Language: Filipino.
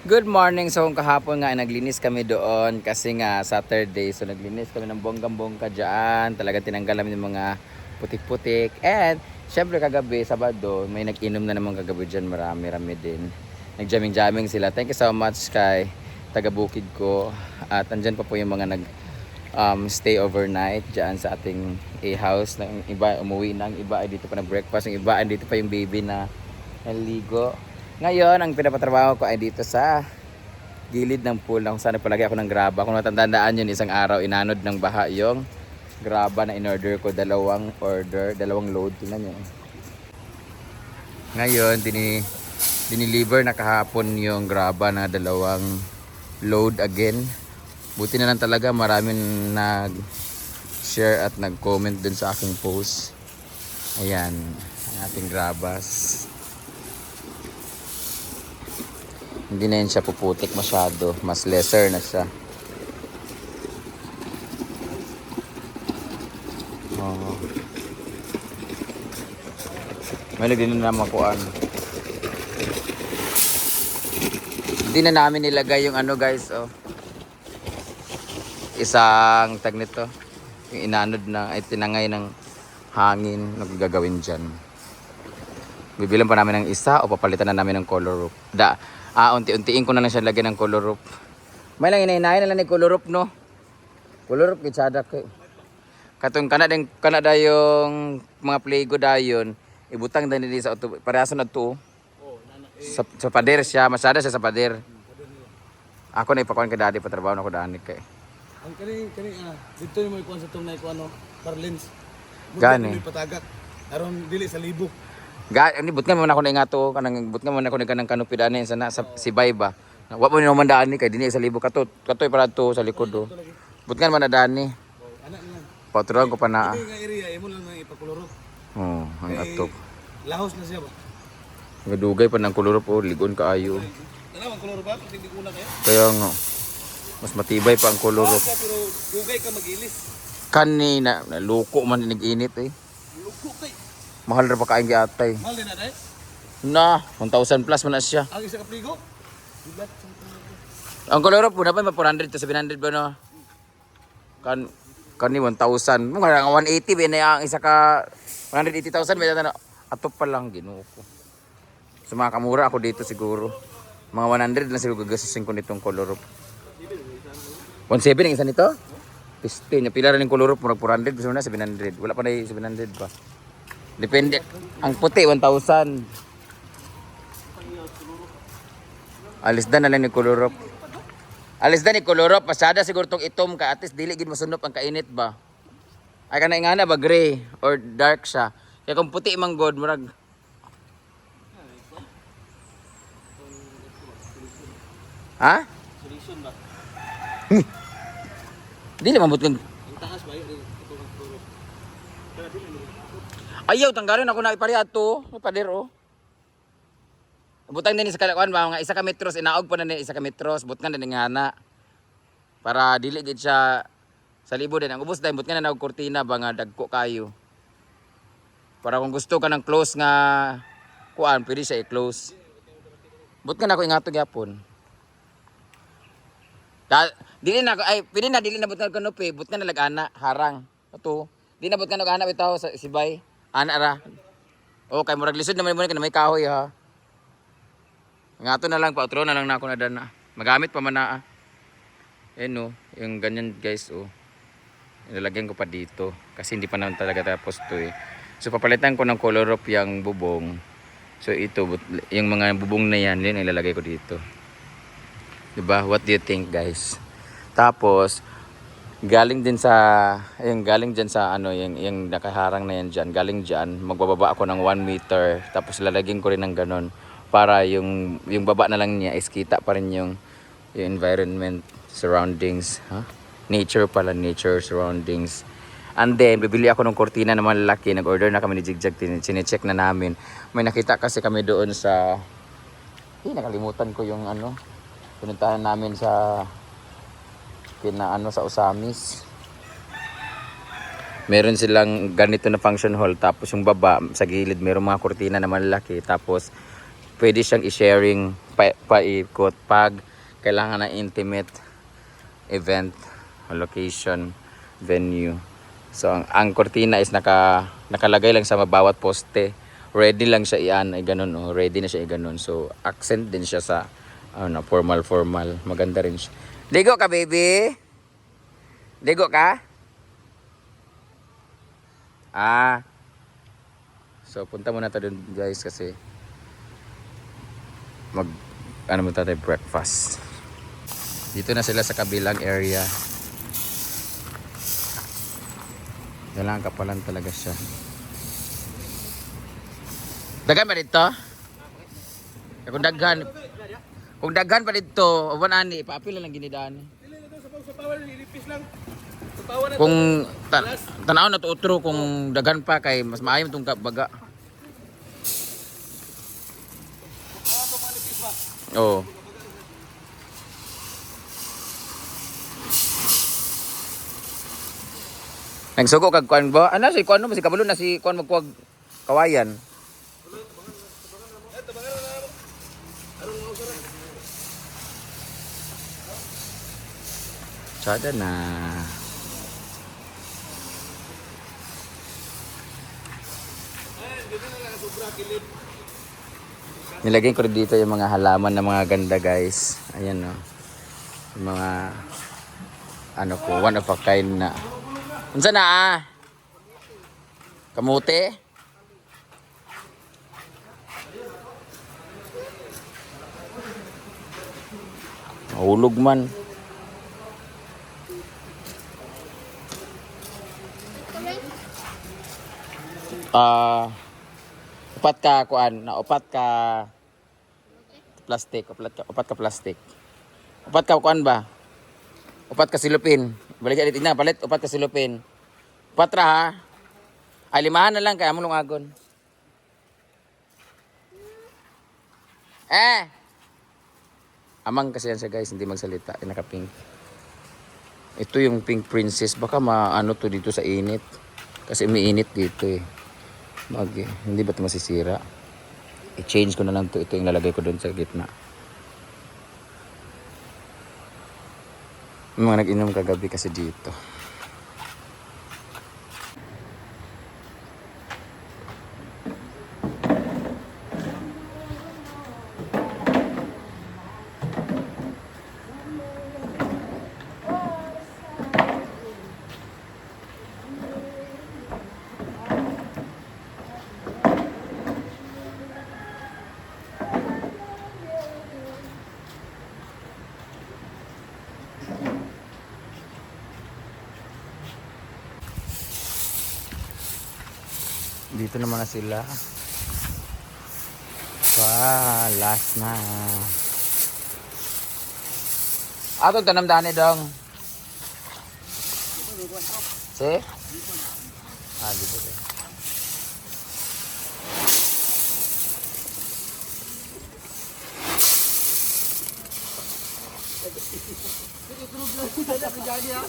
Good morning. So kahapon nga naglinis kami doon kasi nga Saturday. So naglinis kami ng bonggang-bongga dyan. Talagang tinanggal namin yung mga putik-putik. And syempre kagabi, Sabado, may nag-inom na naman kagabi dyan. Marami-rami din. Nag-jamming-jamming sila. Thank you so much kay taga-bukid ko. At andyan pa po yung mga stay overnight dyan sa ating A-house. Yung iba umuwi na. Ang iba ay dito pa nag-breakfast. Yung iba ay dito pa yung baby na naligo. Ngayon, ang pinapatrabaho ko ay dito sa gilid ng pool na kung saan nagpalagay ako ng graba. Kung natandaan yun, isang araw inanod ng baha yung graba na in-order ko. Dalawang load. Tingnan nyo. Ngayon, diniliver na kahapon yung graba na dalawang load again. Buti na lang talaga maraming nag-share at nag-comment dun sa aking post. Ayan, ang ating grabas. Hindi na yun siya puputik masyado. Mas lesser na siya. Oh. May din na makuan. Hindi na namin nilagay yung ano guys. Oh. Isang tag nito. Yung inanod na ay tinangay ng hangin. Nagagawin dyan. Bibilang pa namin ng isa o papalitan na namin ng color roof. Unti-untiin ko na lang siya lagyan ng color roof. May lang inainahin na lang ni color roof, no? Color roof, kitsada ko. Katong kanada yung mga playgo dayon, ibutang din din sa auto. Parehaso na to. Sa pader siya, masada siya sa pader. Ako na ipakuan kay daddy, patrabaho na ako daan kay. Ang kani dito yung may kuan sa tong nay ko Parlins. Gani. Patagak. Aron dili sa libo. Ani butngan man ako na ingato kanang butngan man ako ni kanang kanupi dani sa Sibay ba. Wa mo ni naman daan ni kay dinhi sa libo katoy para to sa likod do. Butngan man na daan ni. Ana niya. Paturuan ko pa na. Dili nga area imo lang nang ipakuluro. Oh, ang atok. Lahos na siya ba. Gadugay pa ng kuluro po, ligon kaayo. Tanaw ang kuluro ba pag hindi una kayo? Kaya nga mas matibay pa ang kuluro. Pero dugay ka magilis. Kanina naluko man nag-init eh. Luko kay. Mahal ra pa kain gyatay. Mahal din na dai. Na, 1,000 plus man na siya. Ang isa ka pligo. Dilat sa Ang kuluro po na pa 400 to 700 ba no? Kani 1,000. Mga nga 180 ba na ang isa ka 180,000 ba na atop pa lang Ginoo ko. Sa mga kamura ako dito siguro. Mga 100 lang siguro gagasusin ko nitong color. 1.7 ang isa nito? Piste niya pila rin yung color murag 400 gusto na 700. Wala pa na 700 pa. Depende. Ang puti 1,000. Alis dan na lang ni color. Alis dan ni color. Pasada siguro tong itom ka at least dili gid masunop ang kainit ba. Ay kana ingana ba gray or dark siya. Kaya kung puti mang god murag ha? solution ba? Dili mabot kang Ang taas ba yun ito ang kuluro. Kaya dili mo. ayaw tanggalin ako na ipareha to. Pader oh. Butang din sa kalakuan ba mga isa ka metros inaog pa na ni isa ka metros butkan din nga na. Para dili gid siya sa libo din ang ubos dahil butkan na og kurtina ba nga dagko kayo. Para kung gusto ka ng close nga kuan pwede siya i-close. Butkan ako ingato gyapon. Dili na ay pwede na dili na butkan kanupi butkan na lag-ana harang. Ato. Di na butkan og ana bitaw sa Sibay. Ana ra. O kay murag lisod naman mo na may kahoy ha. Ngato na lang pa outro na lang na ako na dana. Magamit pa man na. No, yung ganyan guys oh. Ilalagyan ko pa dito kasi hindi pa naman talaga tapos to eh. So papalitan ko ng color of yung bubong. So ito yung mga bubong na yan, yun ilalagay ko dito. 'Di ba? What do you think guys? Tapos galing din sa galing diyan sa ano yung nakaharang na yan diyan, galing diyan magbababa ako ng 1 meter tapos lalagyan ko rin ng ganon para yung baba na lang niya is kita pa rin yung environment surroundings, nature pala, nature surroundings. And then bibili ako ng kurtina na malaki, nag-order na kami ni Jigjag, chine-check na namin. May nakita kasi kami doon sa nakalimutan ko yung ano pinuntahan namin sa sa Osamis. Meron silang ganito na function hall tapos yung baba sa gilid meron mga kurtina na malaki tapos pwede siyang i-sharing paikot pag kailangan na intimate event o location venue. So ang cortina is nakalagay lang sa bawat poste. Ready lang siya iyan ay ganun oh. Ready na siya i ganun. So accent din siya sa formal. Maganda rin siya. Ligo ka baby? Ligo ka? So punta muna tayo dun guys kasi muna tayo breakfast. Dito na sila sa kabilang area. Dalang kapalan talaga siya. Daghan pa dito? Kung daghan pa dito, uban ani, paapil lang ginidaan. Kung tanaw na to utro kung daghan pa kay mas maayo tong baga. Oh. Nagsugo kag kuan ba? Ano si kuan mo si kabalo na si kuan magkuag kawayan. Sada na. Nilagay ko rin dito yung mga halaman na mga ganda guys. Ayan o. Yung mga one of a kind na. Unsa na kamote? Mahulog man. Upat ka plastic, upat ka plastic. Upat ka kuan ba? Upat ka silupin. Balik dito na palit upat ka silupin. Upat ra ha. Ay limahan na lang kay amo lungagon. Amang kasi yan siya guys, hindi magsalita, naka-pink. Ito yung pink princess, baka maano to dito sa init. Kasi umiinit dito eh. Hindi ba ito masisira? I-change ko na lang to. Ito yung lalagay ko doon sa gitna. May mga nag-inom kagabi kasi dito. Dito naman na sila. Last na. Ato tanam dani dong. Si? Dito eh. Jadi terus lagi ada terjadi ya.